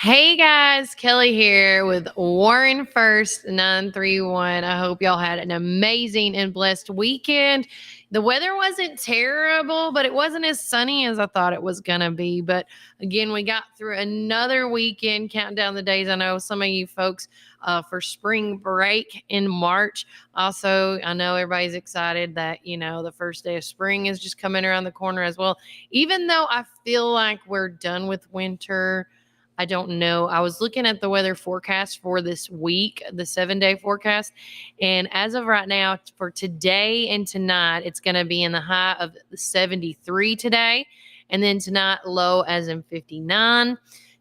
Hey guys, Kelly here with Warren First 931. I hope y'all had an amazing and blessed weekend. The weather wasn't terrible, but it wasn't as sunny as I thought it was going to be. But again, we got through another weekend, counting down the days. I know some of you folks for spring break in March. Also, I know everybody's excited that, the first day of spring is just coming around the corner as well. Even though I feel like we're done with winter, I don't know. I was looking at the weather forecast for this week, the 7-day forecast. And as of right now, for today and tonight, it's going to be in the high of 73 today. And then tonight, low as in 59.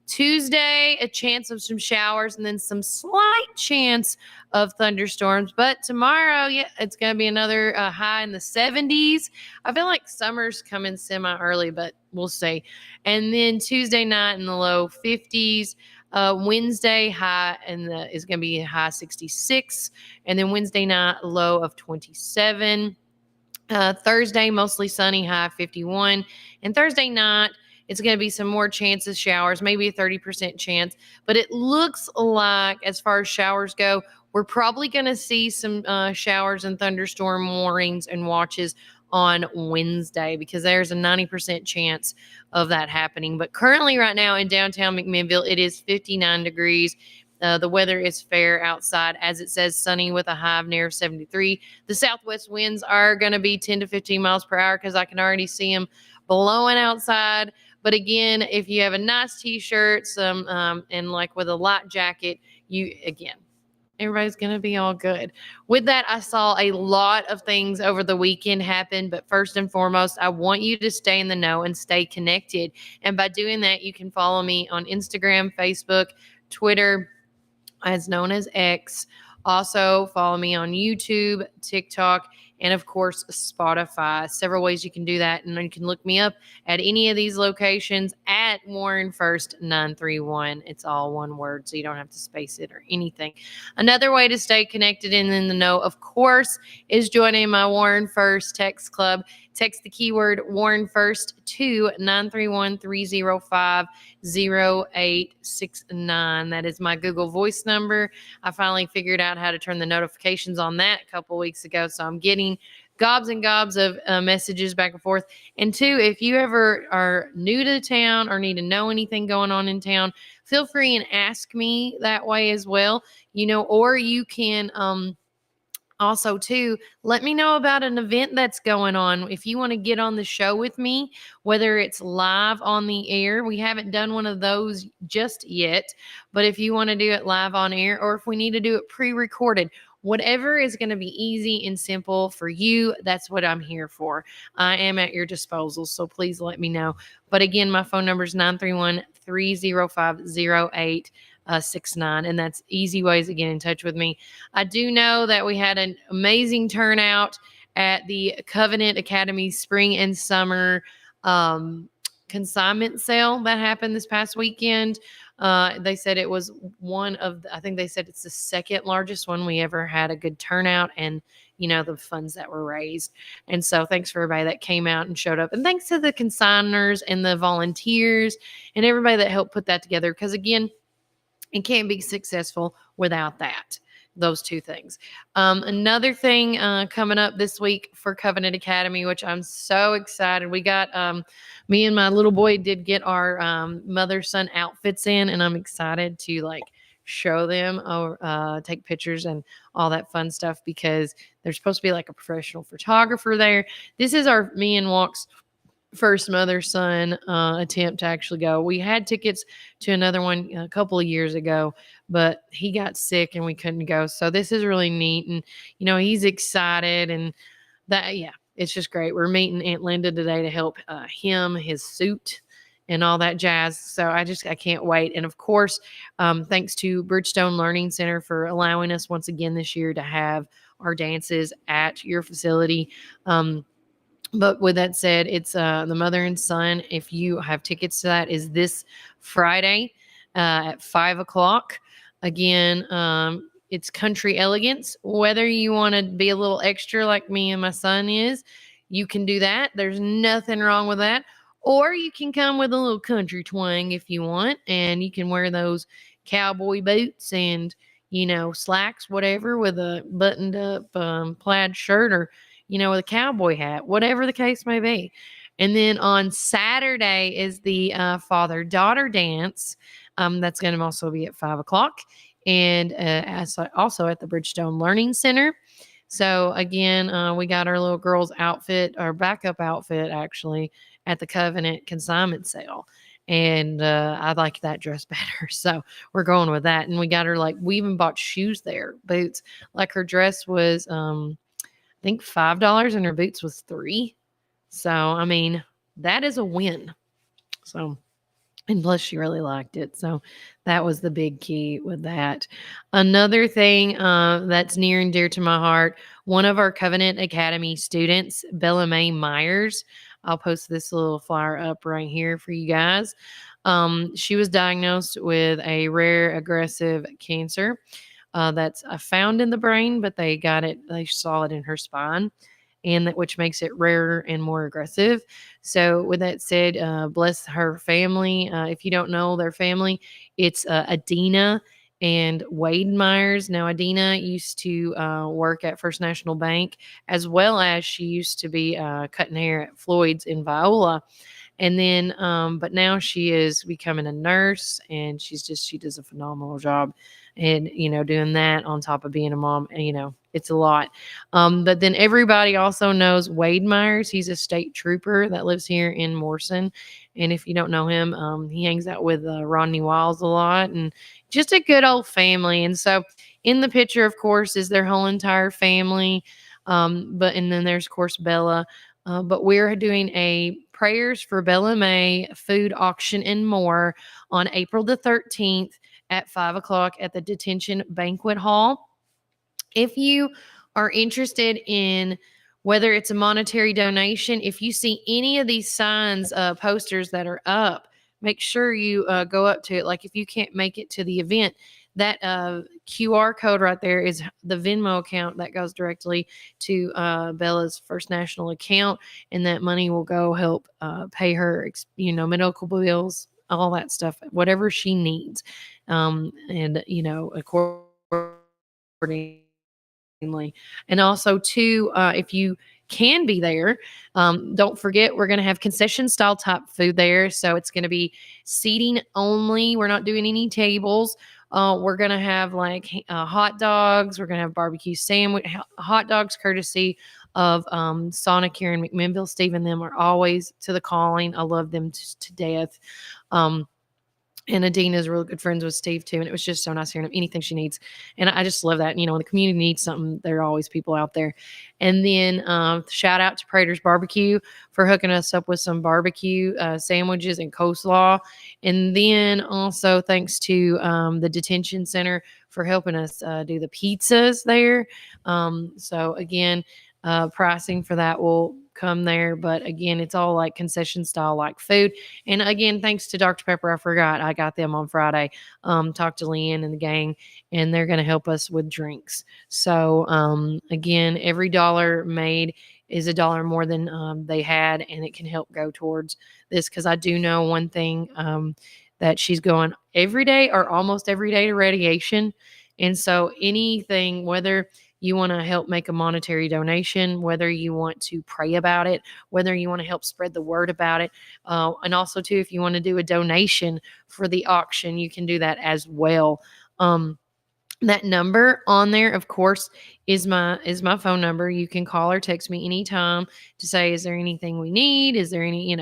Tuesday, a chance of some showers and then some slight chance of thunderstorms. But tomorrow, yeah, it's going to be another high in the 70s. I feel like summer's coming semi early, but we'll see. And then Tuesday night in the low 50s. Wednesday high is going to be high 66, and then Wednesday night low of 27. Thursday mostly sunny, high 51, and Thursday night it's going to be some more chances showers, maybe a 30% chance. But it looks like, as far as showers go, we're probably going to see some showers and thunderstorm warnings and watches on Wednesday because there's a 90% chance of that happening. But currently, right now in downtown McMinnville, it is 59 degrees. The weather is fair outside, as it says, sunny with a high of near 73. The southwest winds are going to be 10 to 15 miles per hour because I can already see them blowing outside. But again, if you have a nice t-shirt, and like with a light jacket, everybody's going to be all good. With that, I saw a lot of things over the weekend happen, but first and foremost, I want you to stay in the know and stay connected. And by doing that, you can follow me on Instagram, Facebook, Twitter, as known as X. Also, follow me on YouTube, TikTok, and of course, Spotify. Several ways you can do that. And you can look me up at any of these locations at Warren First 931. It's all one word, so you don't have to space it or anything. Another way to stay connected and in the know, of course, is joining my Warren First Text Club. Text the keyword Warren First to 931-305-0869. That is my Google Voice number. I finally figured out how to turn the notifications on that a couple weeks ago, so I'm getting gobs and gobs of messages back and forth. And two, if you ever are new to the town or need to know anything going on in town, feel free and ask me that way as well. Or you can also, too, let me know about an event that's going on. If you want to get on the show with me, whether it's live on the air, we haven't done one of those just yet. But if you want to do it live on air, or if we need to do it pre-recorded, whatever is going to be easy and simple for you, that's what I'm here for. I am at your disposal, so please let me know. But again, my phone number is 931-305-0869, and that's easy ways to get in touch with me. I do know that we had an amazing turnout at the Covenant Academy spring and summer consignment sale that happened this past weekend. They said it was I think they said it's the second largest one we ever had a good turnout, and the funds that were raised. And so thanks for everybody that came out and showed up. And thanks to the consigners and the volunteers and everybody that helped put that together. Because again, it can't be successful without those two things. Another thing coming up this week for Covenant Academy, which I'm so excited. We got me and my little boy did get our mother-son outfits in, and I'm excited to show them or take pictures and all that fun stuff because there's supposed to be like a professional photographer there. This is me and Walk's first mother-son attempt to actually go. We had tickets to another one a couple of years ago, but he got sick and we couldn't go. So this is really neat. And, he's excited and it's just great. We're meeting Aunt Linda today to help his suit and all that jazz. So I can't wait. And of course, thanks to Bridgestone Learning Center for allowing us once again this year to have our dances at your facility. But with that said, it's the mother and son. If you have tickets to that, is this Friday at 5:00. Again, it's Country Elegance. Whether you want to be a little extra like me and my son is, you can do that. There's nothing wrong with that. Or you can come with a little country twang if you want, and you can wear those cowboy boots and, slacks, whatever, with a buttoned up plaid shirt, or, with a cowboy hat, whatever the case may be. And then on Saturday is the father daughter dance. That's going to also be at 5 o'clock, and also at the Bridgestone Learning Center. So again, we got our little girl's outfit, our backup outfit, actually, at the Covenant consignment sale. And I like that dress better. So we're going with that. And we got her, like, we even bought shoes there, boots. Like, her dress was, I think, $5 and her boots was $3. So, I mean, that is a win. So, and plus she really liked it. So that was the big key with that. Another thing that's near and dear to my heart, one of our Covenant Academy students, Bella Mae Myers, I'll post this little flyer up right here for you guys. She was diagnosed with a rare aggressive cancer that's found in the brain, but they saw it in her spine, and that which makes it rarer and more aggressive. So, with that said, bless her family. If you don't know their family, it's Adina and Wade Myers. Now, Adina used to work at First National Bank, as well as she used to be cutting hair at Floyd's in Viola. And then, but now she is becoming a nurse, and she does a phenomenal job. And, doing that on top of being a mom, and, it's a lot. But then everybody also knows Wade Myers. He's a state trooper that lives here in Morrison. And if you don't know him, he hangs out with Rodney Wiles a lot, and just a good old family. And so in the picture, of course, is their whole entire family. And then there's, of course, Bella. But we're doing a Prayers for Bella Mae food auction and more on April the 13th at 5 o'clock at the Detention Banquet Hall. If you are interested in whether it's a monetary donation, if you see any of these signs, posters that are up, make sure you go up to it. Like, if you can't make it to the event, that QR code right there is the Venmo account that goes directly to Bella's First National account, and that money will go help pay her, medical bills, all that stuff, whatever she needs. And, accordingly. And also, too, if you can be there, don't forget we're going to have concession style type food there. So it's going to be seating only. We're not doing any tables. We're going to have like hot dogs. We're going to have barbecue sandwich, hot dogs courtesy of Sonic here in McMinnville. Steve and them are always to the calling. I love them to death. And Adina is really good friends with Steve too. And it was just so nice hearing him, anything she needs. And I just love that. When the community needs something, there are always people out there. And then shout out to Prater's Barbecue for hooking us up with some barbecue sandwiches and coleslaw. And then also thanks to the detention center for helping us do the pizzas there. So again, pricing for that will come there, but again, it's all like concession style, like food. And again, thanks to Dr. Pepper, I forgot I got them on Friday. Talked to Leanne and the gang, and they're going to help us with drinks. So again, every dollar made is a dollar more than they had, and it can help go towards this, because I do know one thing, that she's going every day or almost every day to radiation. And so anything, whether you want to help make a monetary donation, whether you want to pray about it, whether you want to help spread the word about it, and also too, if you want to do a donation for the auction, you can do that as well. That number on there, of course, is my phone number. You can call or text me anytime to say, is there anything we need? Is there any,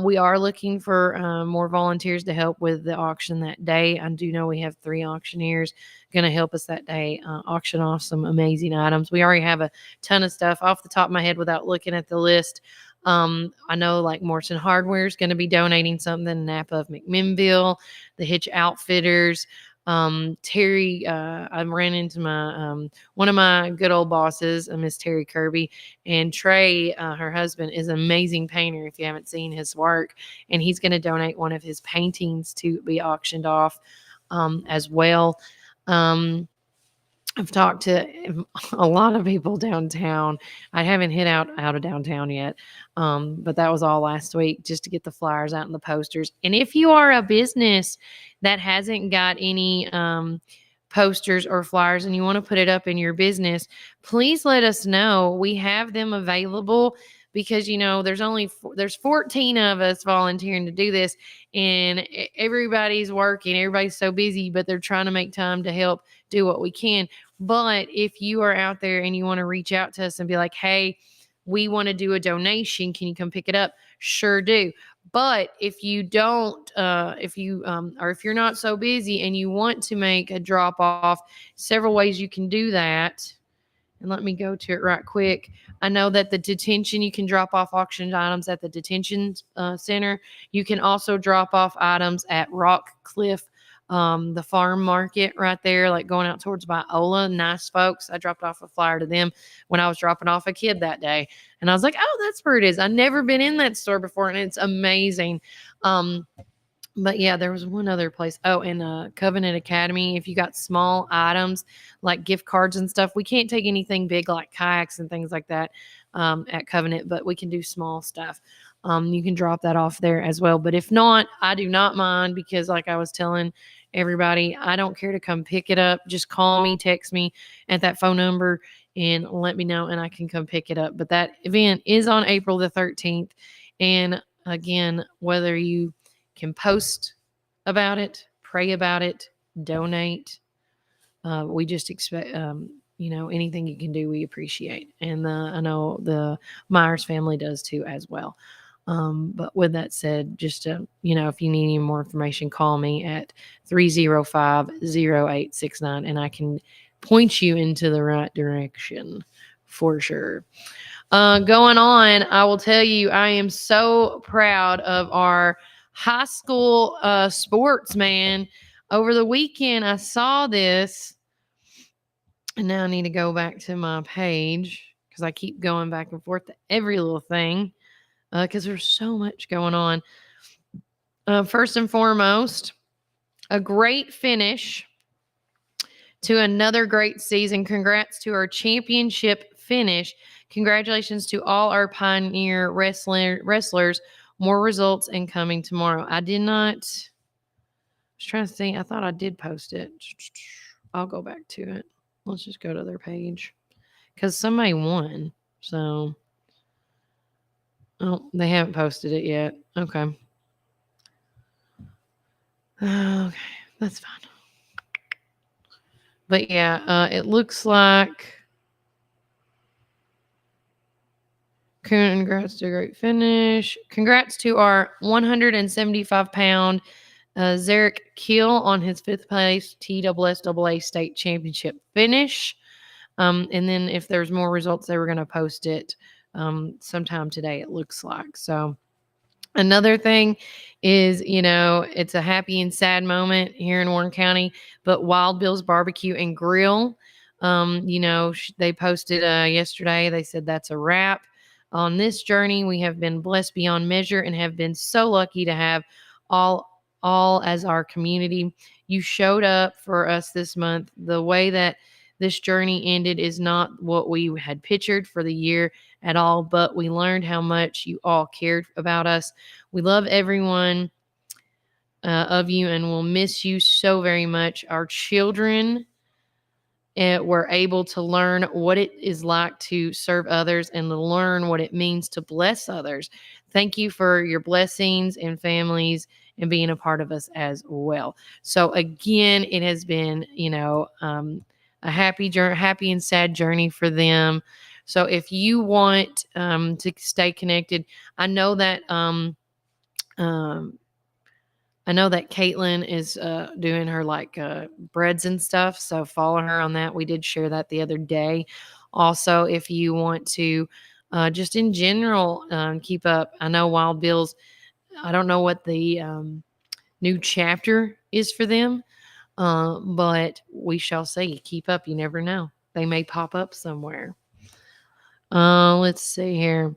we are looking for more volunteers to help with the auction that day. I do know we have 3 auctioneers going to help us that day auction off some amazing items. We already have a ton of stuff off the top of my head without looking at the list. I know like Morrison Hardware is going to be donating something, Napa of McMinnville, the Hitch Outfitters. Terry, I ran into my one of my good old bosses, Miss Terry Kirby, and Trey, her husband, is an amazing painter if you haven't seen his work, and he's going to donate one of his paintings to be auctioned off as well. I've talked to a lot of people downtown. I haven't hit out of downtown yet, but that was all last week just to get the flyers out and the posters. And if you are a business that hasn't got any posters or flyers and you want to put it up in your business, please let us know. We have them available because there's 14 of us volunteering to do this, and everybody's working. Everybody's so busy, but they're trying to make time to help do what we can. But if you are out there and you want to reach out to us and be like, hey, we want to do a donation, can you come pick it up? Sure do. But if you don't, or if you're not so busy and you want to make a drop off, several ways you can do that. And let me go to it right quick. I know that the detention, you can drop off auctioned items at the detention center. You can also drop off items at Rock Cliff, the farm market right there, like going out towards Biola. Nice folks. I dropped off a flyer to them when I was dropping off a kid that day. And I was like, oh, that's where it is. I've never been in that store before, and it's amazing. But yeah, there was one other place. Oh, and Covenant Academy. If you got small items like gift cards and stuff, we can't take anything big like kayaks and things like that at Covenant, but we can do small stuff. You can drop that off there as well. But if not, I do not mind because, like I was telling everybody, I don't care to come pick it up. Just call me, text me at that phone number, and let me know, and I can come pick it up. But that event is on April the 13th. And again, whether you can post about it, pray about it, donate. We just expect, anything you can do, we appreciate. And I know the Myers family does too as well. But with that said, just if you need any more information, call me at 305-0869 and I can point you into the right direction for sure. Going on, I will tell you, I am so proud of our high school sports, man. Over the weekend, I saw this, and now I need to go back to my page because I keep going back and forth to every little thing because there's so much going on. First and foremost, a great finish to another great season. Congrats to our championship finish. Congratulations to all our Pioneer wrestlers. More results incoming tomorrow. I did not. I was trying to think. I thought I did post it. I'll go back to it. Let's just go to their page because somebody won. So, oh, they haven't posted it yet. Okay. Okay, that's fine. But yeah, it looks like. Congrats to a great finish. Congrats to our 175-pound Zarek Keel on his fifth place TSSAA state championship finish. And then if there's more results, they were going to post it sometime today, it looks like. So another thing is, it's a happy and sad moment here in Warren County, but Wild Bill's Barbecue and Grill, they posted yesterday. They said that's a wrap. On this journey, we have been blessed beyond measure and have been so lucky to have all as our community. You showed up for us this month. The way that this journey ended is not what we had pictured for the year at all, but we learned how much you all cared about us. We love everyone of you and will miss you so very much. Our children were able to learn what it is like to serve others and to learn what it means to bless others. Thank you for your blessings and families and being a part of us as well. So again, it has been, a happy and sad journey for them. So if you want to stay connected, I know that Caitlin is doing her breads and stuff. So follow her on that. We did share that the other day. Also, if you want to just in general keep up, I know Wild Bill's, I don't know what the new chapter is for them, but we shall see. Keep up. You never know. They may pop up somewhere. Let's see here.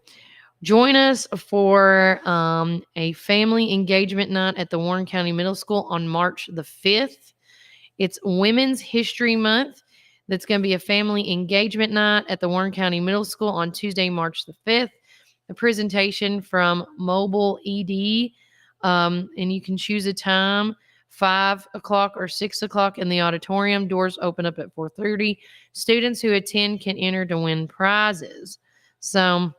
Join us for a family engagement night at the Warren County Middle School on March the 5th. It's Women's History Month. That's going to be a family engagement night at the Warren County Middle School on Tuesday, March the 5th. A presentation from Mobile ED, and you can choose a time, 5 o'clock or 6 o'clock in the auditorium. Doors open up at 4:30. Students who attend can enter to win prizes. So,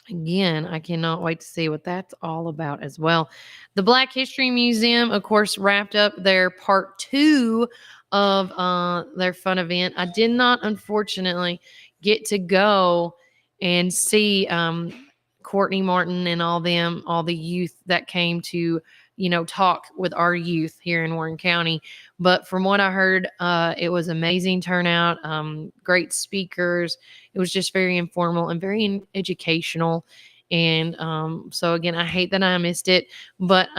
again, I cannot wait to see what that's all about as well. The Black History Museum, of course, wrapped up their part 2 of their fun event. I did not, unfortunately, get to go and see Courtney Martin and all the youth that came to, talk with our youth here in Warren County. But from what I heard, it was amazing turnout, great speakers. It was just very informal and very educational. And so, again, I hate that I missed it. But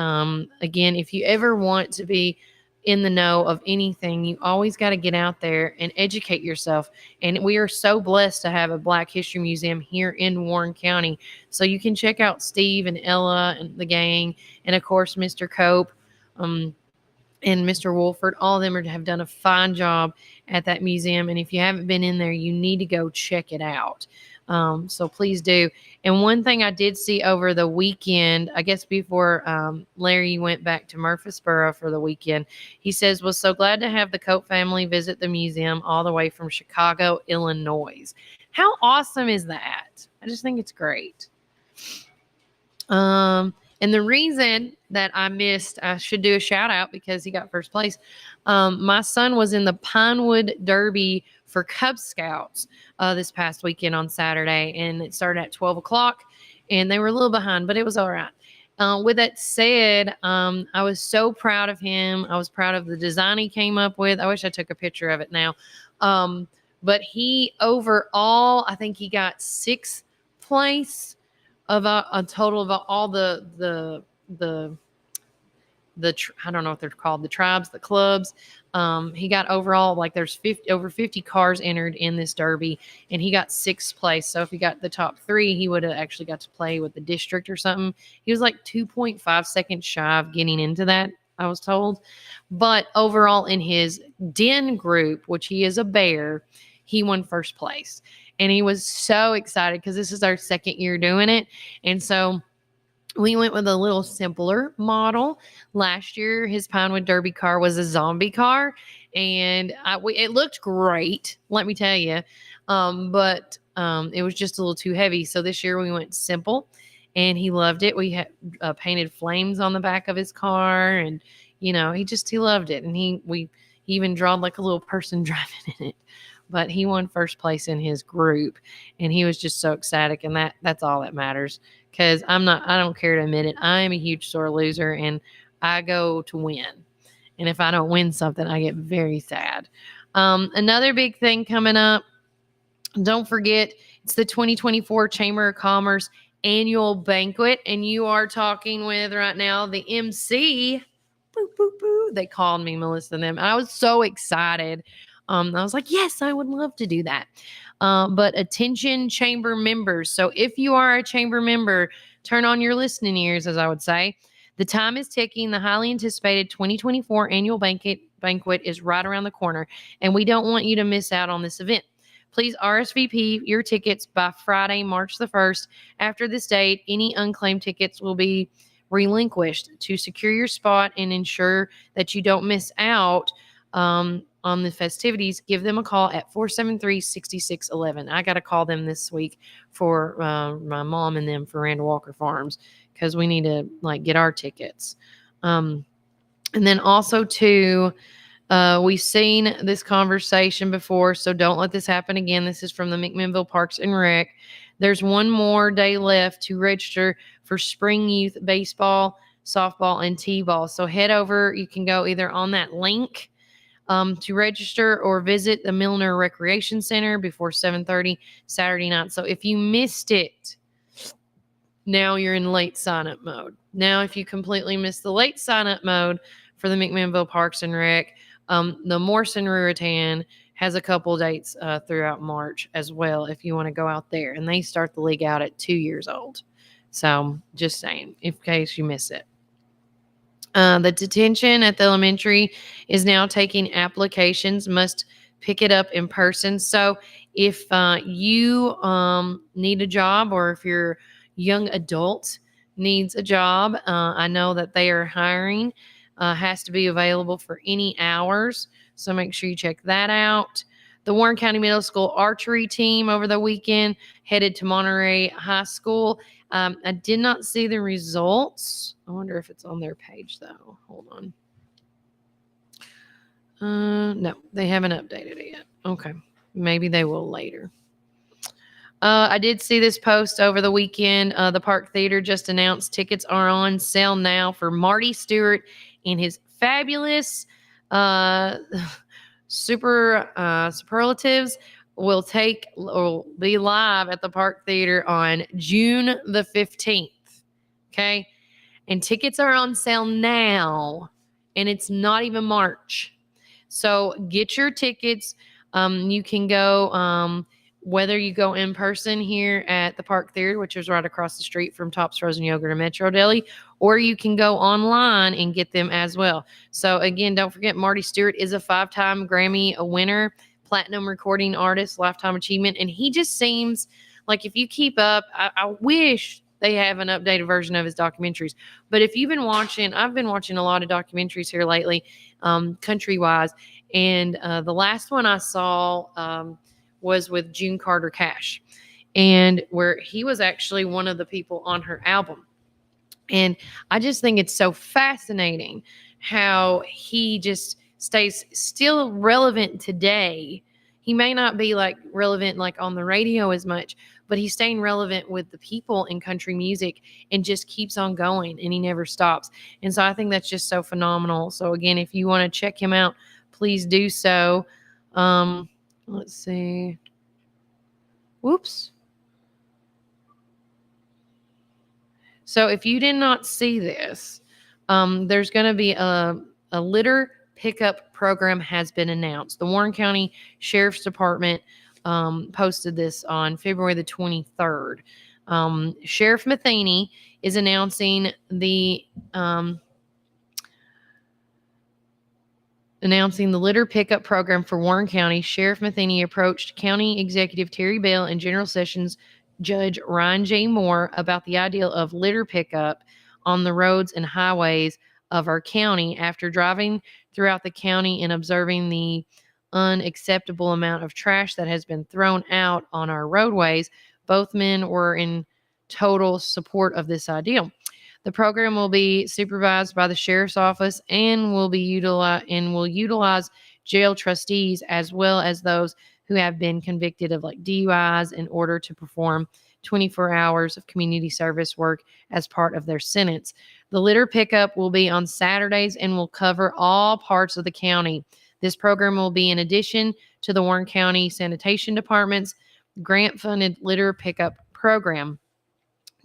again, if you ever want to be in the know of anything, you always got to get out there and educate yourself. And we are so blessed to have a Black History Museum here in Warren County. So you can check out Steve and Ella and the gang, and of course, Mr. Cope. And Mr. Wolford, all of them have done a fine job at that museum. And if you haven't been in there, you need to go check it out. So please do. And one thing I did see over the weekend, I guess before Larry went back to Murfreesboro for the weekend, he says, was so glad to have the Cope family visit the museum all the way from Chicago, Illinois. How awesome is that? I just think it's great. And the reason that I should do a shout out because he got first place. My son was in the Pinewood Derby for Cub Scouts this past weekend on Saturday, and it started at 12 o'clock, and they were a little behind, but it was all right. With that said, I was so proud of him. I was proud of the design he came up with. I wish I took a picture of it now. But he overall, I think he got 6th place of a total of all the I don't know what they're called, the tribes, the clubs. He got overall, like there's over 50 cars entered in this derby, and he got 6th place. So if he got the top 3, he would have actually got to play with the district or something. He was like 2.5 seconds shy of getting into that, I was told. But overall in his den group, which he is a bear, he won 1st place. And he was so excited because this is our 2nd year doing it. And so we went with a little simpler model. Last year, his Pinewood Derby car was a zombie car, and it looked great, let me tell you. But it was just a little too heavy. So this year we went simple, and he loved it. We had painted flames on the back of his car, and he loved it. And he even drawn like a little person driving in it. But he won 1st place in his group, and he was just so ecstatic, and that's all that matters. Because I don't care to admit it, I am a huge sore loser, and I go to win. And if I don't win something, I get very sad. Another big thing coming up, don't forget, it's the 2024 Chamber of Commerce annual banquet, and you are talking with right now the MC. Boo, boo, boo. They called me, Melissa, and them. And I was so excited. I was like, yes, I would love to do that. But attention chamber members. So if you are a chamber member, turn on your listening ears, as I would say. The time is ticking. The highly anticipated 2024 annual banquet is right around the corner, and we don't want you to miss out on this event. Please RSVP your tickets by Friday, March the 1st. After this date, any unclaimed tickets will be relinquished. To secure your spot and ensure that you don't miss out on the festivities, give them a call at 473-6611. I got to call them this week for my mom and them for Randall Walker Farms because we need to get our tickets. And then also too, we've seen this conversation before, so don't let this happen again. This is from the McMinnville Parks and Rec. There's one more day left to register for spring youth baseball, softball, and t-ball. So head over. You can go either on that link to register or visit the Milner Recreation Center before 7:30 Saturday night. So if you missed it, now you're in late sign-up mode. Now, if you completely missed the late sign-up mode for the McMinnville Parks and Rec, the Morrison Ruritan has a couple dates throughout March as well if you want to go out there. And they start the league out at 2 years old. So just saying, in case you miss it. The detention at the elementary is now taking applications. Must pick it up in person. So if you need a job, or if your young adult needs a job, I know that they are hiring. Has to be available for any hours. So make sure you check that out. The Warren County Middle School archery team over the weekend headed to Monterey High School. I did not see the results. I wonder if it's on their page, though. Hold on. No, they haven't updated it yet. Okay. Maybe they will later. I did see this post over the weekend. The Park Theater just announced tickets are on sale now for Marty Stewart and his fabulous superlatives will be live at the Park Theater on June the 15th. Okay. And tickets are on sale now, and it's not even March. So get your tickets. You can go, whether you go in person here at the Park Theater, which is right across the street from Tops Frozen Yogurt and Metro Deli, or you can go online and get them as well. So again, don't forget, Marty Stewart is a 5-time Grammy winner, platinum recording artist, lifetime achievement. And he just seems like, if you keep up, I wish they have an updated version of his documentaries. But if you've been watching, I've been watching a lot of documentaries here lately, country-wise. And the last one I saw was with June Carter Cash, and where he was actually one of the people on her album. And I just think it's so fascinating how he just stays still relevant today. He may not be like relevant like on the radio as much, but he's staying relevant with the people in country music and just keeps on going, and he never stops. And so I think that's just so phenomenal. So again, if you want to check him out, please do so. Let's see. Whoops. So if you did not see this, there's going to be a litter pickup program has been announced. The Warren County Sheriff's Department posted this on February the 23rd. Sheriff Matheny is announcing the litter pickup program for Warren County. Sheriff Matheny approached County Executive Terry Bell and General Sessions Judge Ryan J. Moore about the idea of litter pickup on the roads and highways of our county. After driving throughout the county and observing the unacceptable amount of trash that has been thrown out on our roadways, both men were in total support of this idea. The program will be supervised by the sheriff's office and will utilize jail trustees as well as those who have been convicted of like DUIs in order to perform 24 hours of community service work as part of their sentence. The litter pickup will be on Saturdays and will cover all parts of the county. This program will be in addition to the Warren County Sanitation Department's grant-funded litter pickup program.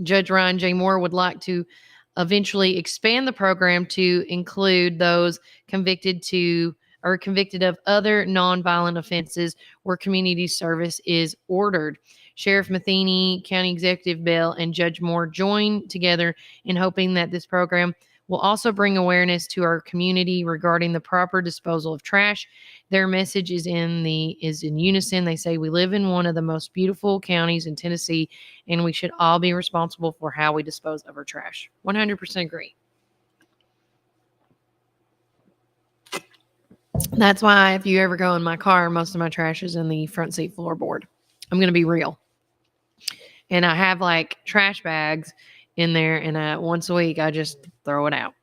Judge Ryan J. Moore would like to eventually expand the program to include those convicted of other nonviolent offenses where community service is ordered. Sheriff Matheny, County Executive Bell, and Judge Moore join together in hoping that this program will also bring awareness to our community regarding the proper disposal of trash. Their message is in unison. They say we live in one of the most beautiful counties in Tennessee, and we should all be responsible for how we dispose of our trash. 100% agree. That's why if you ever go in my car, most of my trash is in the front seat floorboard. I'm going to be real. And I have like trash bags in there, and once a week I just throw it out.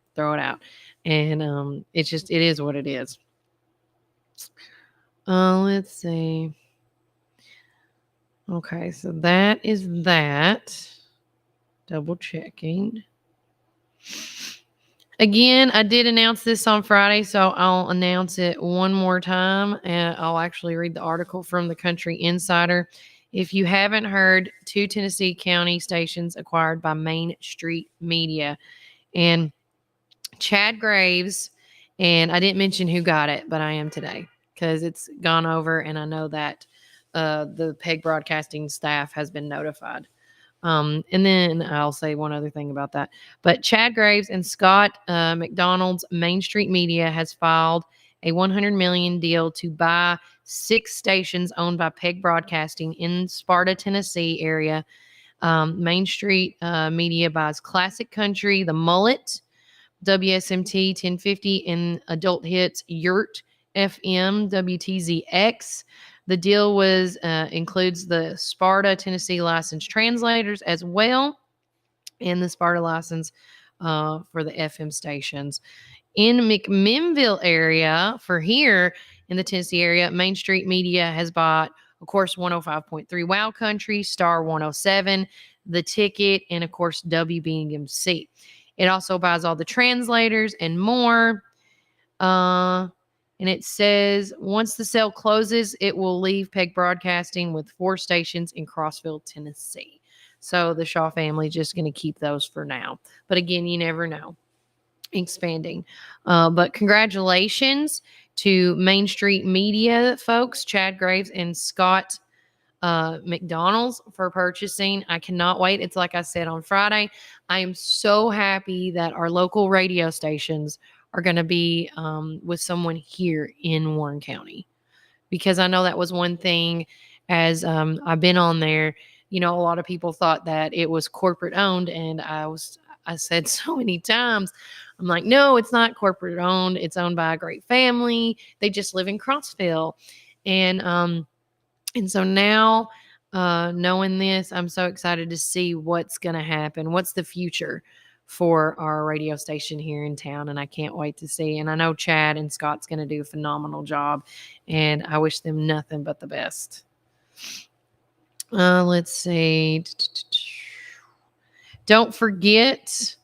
And it is what it is. Let's see. Okay, so that is that. Double checking. Again, I did announce this on Friday, so I'll announce it one more time, and I'll actually read the article from the Country Insider. If you haven't heard, 2 Tennessee County stations acquired by Main Street Media. And Chad Graves, and I didn't mention who got it, but I am today because it's gone over, and I know that the PEG Broadcasting staff has been notified. And then I'll say one other thing about that. But Chad Graves and Scott McDonald's Main Street Media has filed a $100 million deal to buy 6 stations owned by Peg Broadcasting in Sparta, Tennessee area. Main Street Media buys Classic Country, The Mullet, WSMT 1050, and Adult Hits, Yurt FM, WTZX. The deal was includes the Sparta, Tennessee licensed translators as well, and the Sparta license for the FM stations. In McMinnville area, for here in the Tennessee area, Main Street Media has bought, of course, 105.3 Wow Country, Star 107, The Ticket, and of course, WBMC. It also buys all the translators and more. And it says once the sale closes, it will leave Peg Broadcasting with 4 stations in Crossville, Tennessee. So the Shaw family is just going to keep those for now. But again, you never know. Expanding. But congratulations to Main Street Media folks, Chad Graves and Scott McDonald's, for purchasing. I cannot wait. It's like I said on Friday. I am so happy that our local radio stations are going to be with someone here in Warren County, because I know that was one thing as I've been on there. You know, a lot of people thought that it was corporate owned, and I said so many times, I'm like, no, it's not corporate owned. It's owned by a great family. They just live in Crossville. And so now, knowing this, I'm so excited to see what's going to happen. What's the future for our radio station here in town? And I can't wait to see. And I know Chad and Scott's going to do a phenomenal job, and I wish them nothing but the best. Let's see. Don't forget,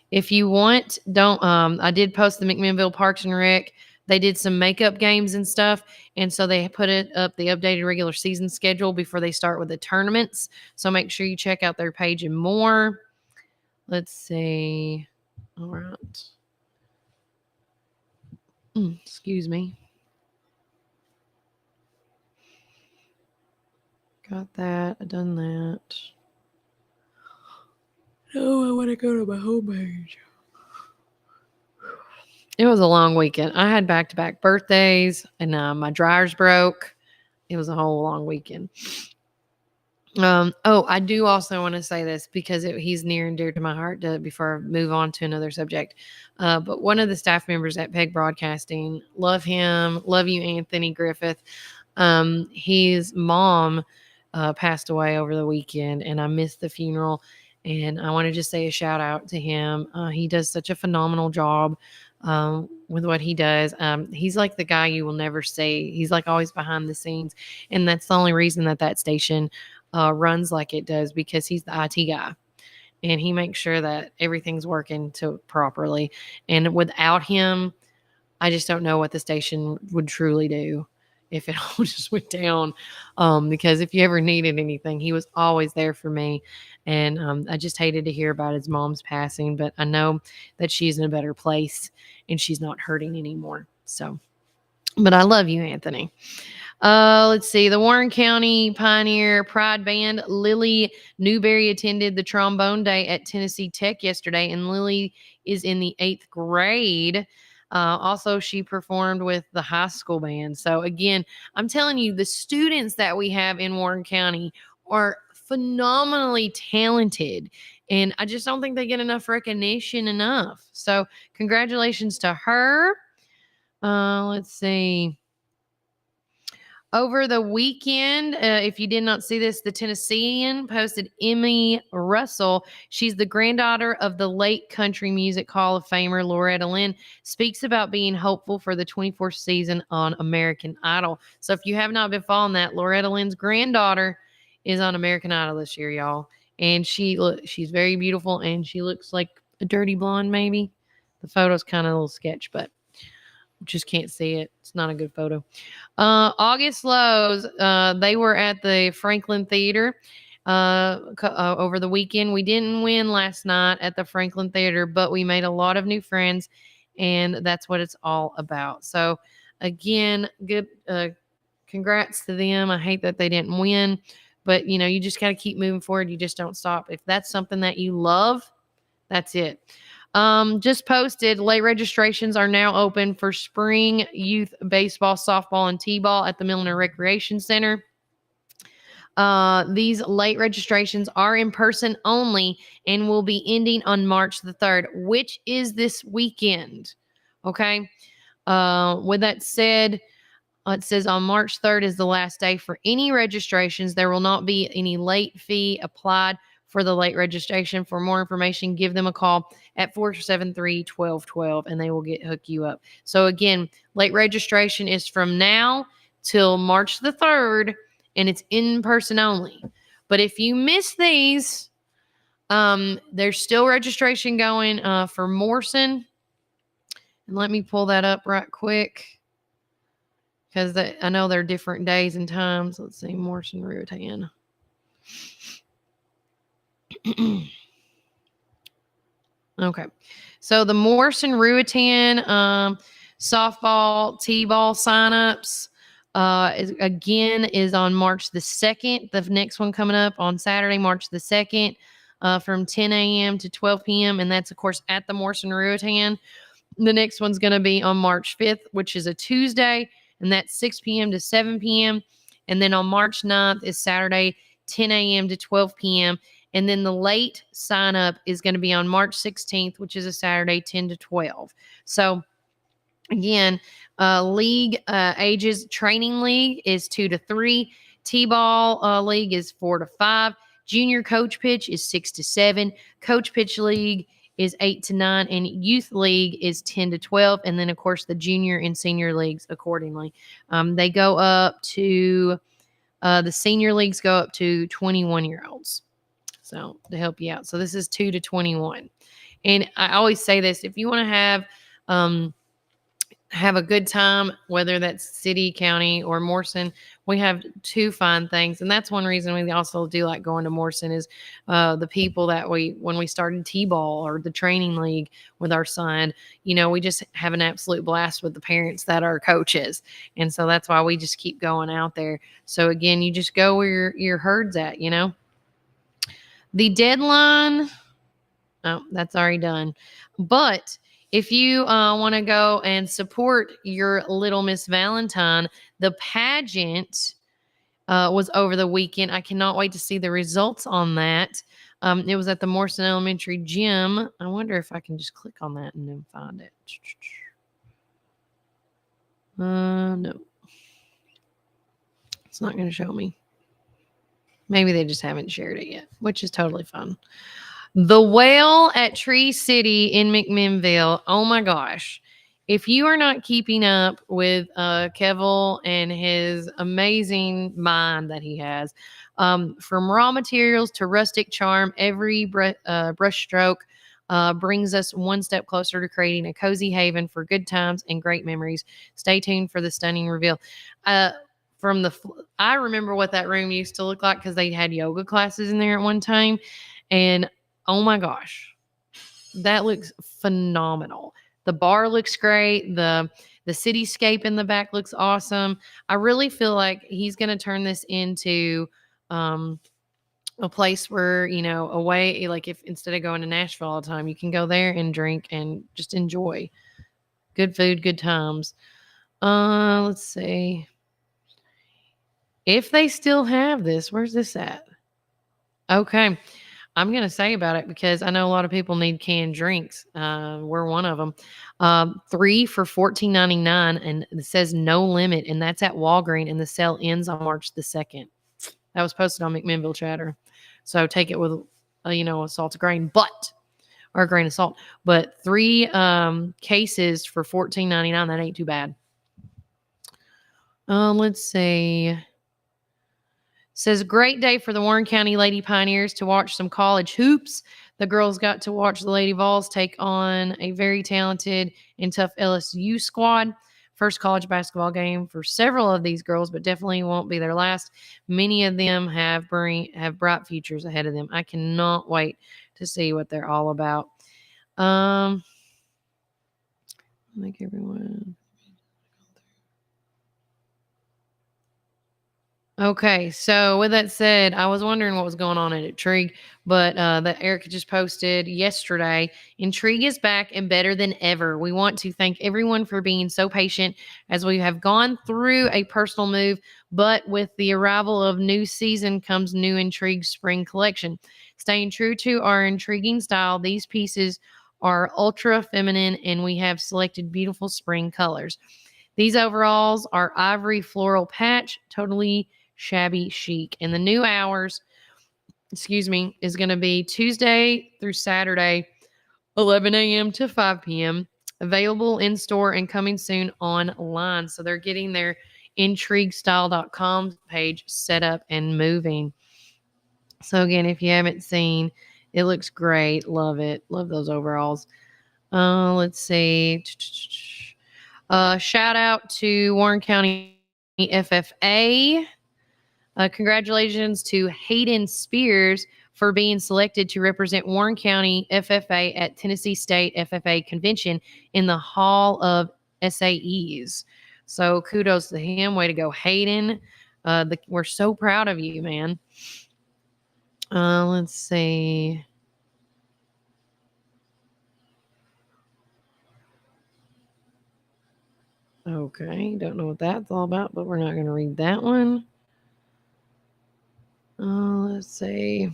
if you want, I did post the McMinnville Parks and Rec. They did some makeup games and stuff, and so they put it up, the updated regular season schedule, before they start with the tournaments. So make sure you check out their page and more. Let's see. All right. Excuse me. Got that. I done that. Oh, I want to go to my homepage. It was a long weekend. I had back-to-back birthdays, and my dryers broke. It was a whole long weekend. I do also want to say this, because he's near and dear to my heart, before I move on to another subject. But one of the staff members at Peg Broadcasting, love him. Love you, Anthony Griffith. His mom passed away over the weekend, and I missed the funeral. And I want to just say a shout out to him. He does such a phenomenal job with what he does. He's like the guy you will never see. He's like always behind the scenes. And that's the only reason that station runs like it does, because he's the IT guy. And he makes sure that everything's working properly. And without him, I just don't know what the station would truly do if it all just went down. Because if you ever needed anything, he was always there for me. And I just hated to hear about his mom's passing, but I know that she's in a better place and she's not hurting anymore. So, but I love you, Anthony. Let's see. The Warren County Pioneer Pride Band, Lily Newberry, attended the trombone day at Tennessee Tech yesterday, and Lily is in the 8th grade. Also, she performed with the high school band. So again, I'm telling you, the students that we have in Warren County are phenomenally talented, and I just don't think they get enough recognition enough. So congratulations to her. Let's see. Over the weekend, if you did not see this, the Tennessean posted Emmy Russell. She's the granddaughter of the late Country Music Hall of Famer Loretta Lynn. Speaks about being hopeful for the 24th season on American Idol. So if you have not been following that, Loretta Lynn's granddaughter is on American Idol this year, y'all. And she's very beautiful, and she looks like a dirty blonde, maybe. The photo's kind of a little sketch, but just can't see it. It's not a good photo. August Lows, they were at the Franklin Theater over the weekend. We didn't win last night at the Franklin Theater, but we made a lot of new friends, and that's what it's all about. So again, good congrats to them. I hate that they didn't win, but you know, you just got to keep moving forward. You just don't stop. If that's something that you love, that's it. Just posted, late registrations are now open for spring youth baseball, softball, and t-ball at the Milner Recreation Center. These late registrations are in person only and will be ending on March the 3rd, which is this weekend. Okay. With that said, it says on March 3rd is the last day for any registrations. There will not be any late fee applied for the late registration. For more information, give them a call at 473-1212 and they will hook you up. So again, late registration is from now till March the 3rd and it's in person only. But if you miss these, there's still registration going for Morrison. And let me pull that up right quick because I know they're different days and times. Let's see, Morrison Ruatan. Okay. So the Morrison Ruatan softball T-ball signups is on March the 2nd. The next one coming up on Saturday, March the 2nd, from 10 a.m. to 12 p.m. And that's, of course, at the Morrison Ruatan. The next one's going to be on March 5th, which is a Tuesday, and that's 6 p.m. to 7 p.m. And then on March 9th is Saturday, 10 a.m. to 12 p.m. And then the late sign up is going to be on March 16th, which is a Saturday, 10 to 12. So again, league ages, training league is 2 to 3. T-ball league is 4 to 5. Junior coach pitch is 6 to 7. Coach pitch league is 8 to 9, and youth league is 10 to 12. And then, of course, the junior and senior leagues accordingly. They go up to, the senior leagues go up to 21-year-olds. So to help you out. So this is 2 to 21. And I always say this, if you want to have a good time, whether that's city, county, or Morrison, we have two fine things. And that's one reason we also do like going to Morrison is the people that when we started T-ball or the training league with our son, we just have an absolute blast with the parents that are coaches. And so that's why we just keep going out there. So again, you just go where your herd's at, The deadline, oh, that's already done. But if you want to go and support your little Miss Valentine, the pageant was over the weekend. I cannot wait to see the results on that. It was at the Morrison Elementary Gym. I wonder if I can just click on that and then find it. No. It's not going to show me. Maybe they just haven't shared it yet, which is totally fun. The Whale at Tree City in McMinnville. Oh my gosh. If you are not keeping up with Kevel and his amazing mind that he has, from raw materials to rustic charm, every brush stroke brings us one step closer to creating a cozy haven for good times and great memories. Stay tuned for the stunning reveal. I remember what that room used to look like because they had yoga classes in there at one time. And oh my gosh, that looks phenomenal. The bar looks great. The cityscape in the back looks awesome. I really feel like he's going to turn this into a place where, away, like if instead of going to Nashville all the time, you can go there and drink and just enjoy good food, good times. Let's see. If they still have this, where's this at? Okay. I'm going to say about it because I know a lot of people need canned drinks. We're one of them. 3 for $14.99, and it says no limit, and that's at Walgreens, and the sale ends on March the 2nd. That was posted on McMinnville Chatter. So take it with, a salt of grain, or a grain of salt. But 3 cases for $14.99, that ain't too bad. Let's see. Says, great day for the Warren County Lady Pioneers to watch some college hoops. The girls got to watch the Lady Vols take on a very talented and tough LSU squad. First college basketball game for several of these girls, but definitely won't be their last. Many of them have bright futures ahead of them. I cannot wait to see what they're all about. Make everyone... Okay. Okay, so with that said, I was wondering what was going on at Intrigue, but that Erica just posted yesterday. Intrigue is back and better than ever. We want to thank everyone for being so patient as we have gone through a personal move, but with the arrival of new season comes new Intrigue spring collection. Staying true to our intriguing style, these pieces are ultra feminine and we have selected beautiful spring colors. These overalls are ivory floral patch, totally shabby chic. And the new hours, is going to be Tuesday through Saturday, 11 a.m. to 5 p.m. Available in store and coming soon online. So they're getting their intriguestyle.com page set up and moving. So again, if you haven't seen, it looks great. Love it. Love those overalls. Let's see. Shout out to Warren County FFA. Congratulations to Hayden Spears for being selected to represent Warren County FFA at Tennessee State FFA Convention in the Hall of SAEs. So kudos to him. Way to go, Hayden. We're so proud of you, man. Let's see. Okay, don't know what that's all about, but we're not going to read that one. Let's see.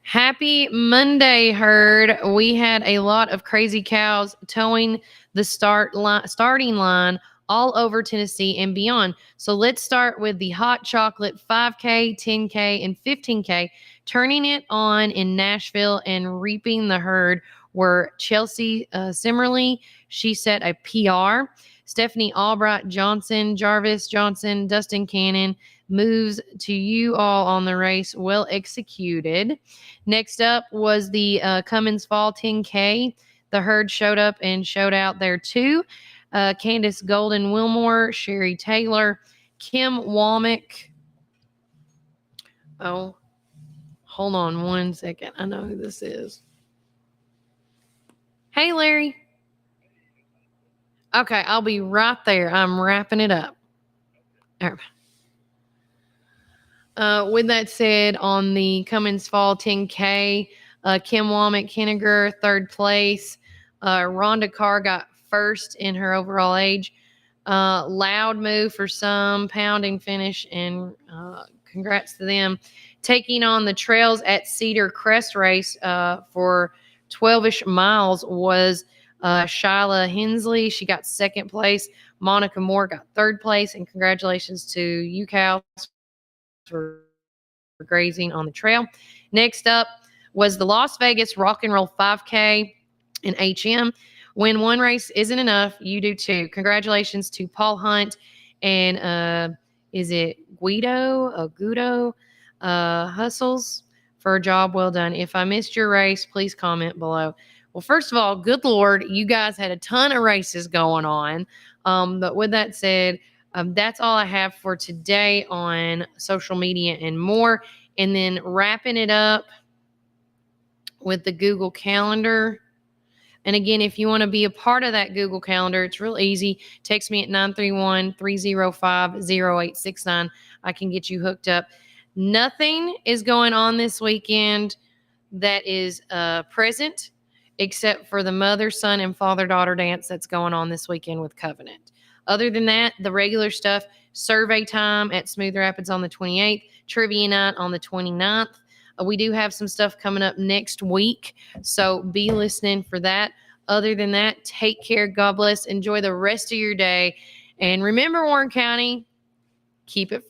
Happy Monday, herd. We had a lot of crazy cows towing the starting line all over Tennessee and beyond. So let's start with the hot chocolate 5K, 10K, and 15K. Turning it on in Nashville and reaping the herd were Chelsea Simmerly. She set a PR. Stephanie Albright Johnson, Jarvis Johnson, Dustin Cannon moves to you all on the race. Well executed. Next up was the Cummins Fall 10K. The herd showed up and showed out there too. Candace Golden Wilmore, Sherry Taylor, Kim Womack. Oh, hold on one second. I know who this is. Hey, Larry. Okay, I'll be right there. I'm wrapping it up. With that said, on the Cummins Fall 10K, Kim Womack Henniger, third place. Rhonda Carr got first in her overall age. Loud move for some, pounding finish, and congrats to them. Taking on the trails at Cedar Crest Race for 12-ish miles was Shyla Hensley. She got second place. Monica Moore got third place. And congratulations to you, cows, for grazing on the trail. Next up was the Las Vegas Rock and Roll 5K in HM. When one race isn't enough, you do too. Congratulations to Paul Hunt and is it Guido Hustles for a job well done. If I missed your race, please comment below. Well, first of all, good Lord, you guys had a ton of races going on. But with that said, that's all I have for today on social media and more. And then wrapping it up with the Google Calendar. And again, if you want to be a part of that Google Calendar, it's real easy. Text me at 931-305-0869. I can get you hooked up. Nothing is going on this weekend that is present except for the mother, son, and father-daughter dance that's going on this weekend with Covenant. Other than that, the regular stuff, survey time at Smooth Rapids on the 28th, trivia night on the 29th. We do have some stuff coming up next week, so be listening for that. Other than that, take care. God bless. Enjoy the rest of your day. And remember, Warren County, keep it first.